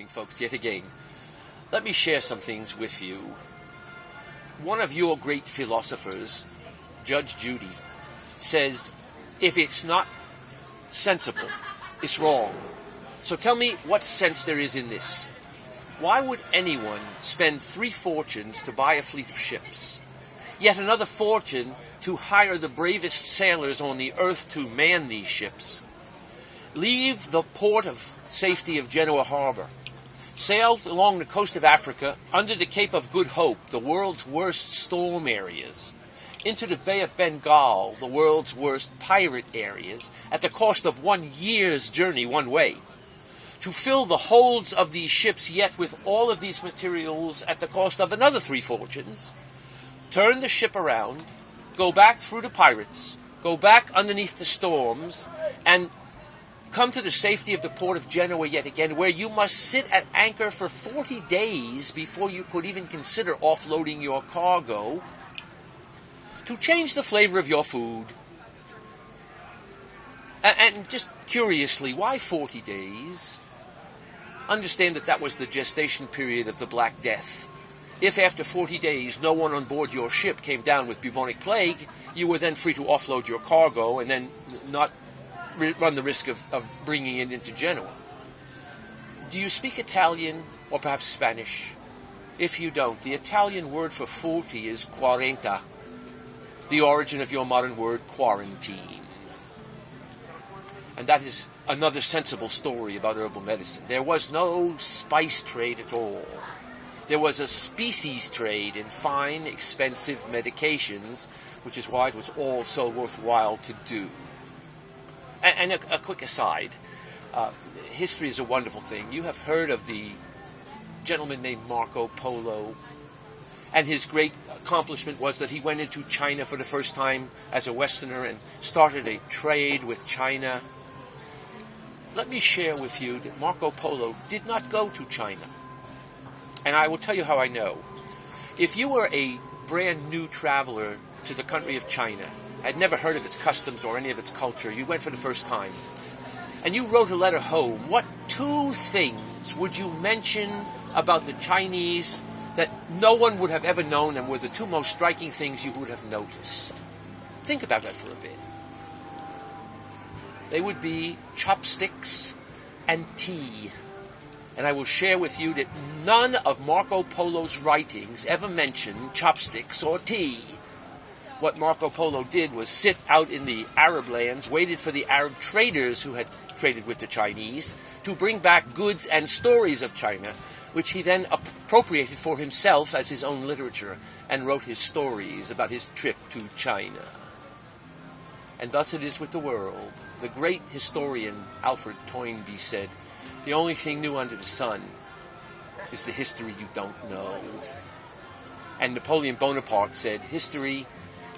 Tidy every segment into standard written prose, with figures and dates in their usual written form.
morning, folks, yet again. Let me share some things with you. One of your great philosophers, Judge Judy, says, if it's not sensible, it's wrong. So tell me what sense there is in this. Why would anyone spend 3 fortunes to buy a fleet of ships, yet another fortune to hire the bravest sailors on the earth to man these ships, leave the port of safety of Genoa Harbor, sail along the coast of Africa under the Cape of Good Hope, the world's worst storm areas, into the Bay of Bengal, the world's worst pirate areas, at the cost of 1 year's journey one way, to fill the holds of these ships yet with all of these materials at the cost of another 3 fortunes, turn the ship around, go back through the pirates, go back underneath the storms, and come to the safety of the port of Genoa yet again, where you must sit at anchor for 40 days before you could even consider offloading your cargo, to change the flavor of your food. And just curiously, why 40 days? Understand that that was the gestation period of the Black Death. If after 40 days no one on board your ship came down with bubonic plague, you were then free to offload your cargo and then not run the risk of bringing it into Genoa. Do you speak Italian or perhaps Spanish? If you don't, the Italian word for 40 is quaranta, the origin of your modern word quarantine. And that is another sensible story about herbal medicine. There was no spice trade at all. There was a species trade in fine, expensive medications, which is why it was all so worthwhile to do. And a quick aside, history is a wonderful thing. You have heard of the gentleman named Marco Polo, and his great accomplishment was that he went into China for the first time as a Westerner and started a trade with China. Let me share with you that Marco Polo did not go to China. And I will tell you how I know. If you were a brand new traveler to the country of China, had never heard of its customs or any of its culture, you went for the first time, and you wrote a letter home, what 2 things would you mention about the Chinese that no one would have ever known and were the 2 most striking things you would have noticed? Think about that for a bit. They would be chopsticks and tea. And I will share with you that none of Marco Polo's writings ever mention chopsticks or tea. What Marco Polo did was sit out in the Arab lands, waited for the Arab traders who had traded with the Chinese to bring back goods and stories of China, which he then appropriated for himself as his own literature and wrote his stories about his trip to China. And thus it is with the world. The great historian Alfred Toynbee said, the only thing new under the sun is the history you don't know. And Napoleon Bonaparte said, history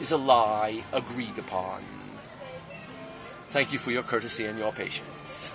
is a lie agreed upon. Thank you for your courtesy and your patience.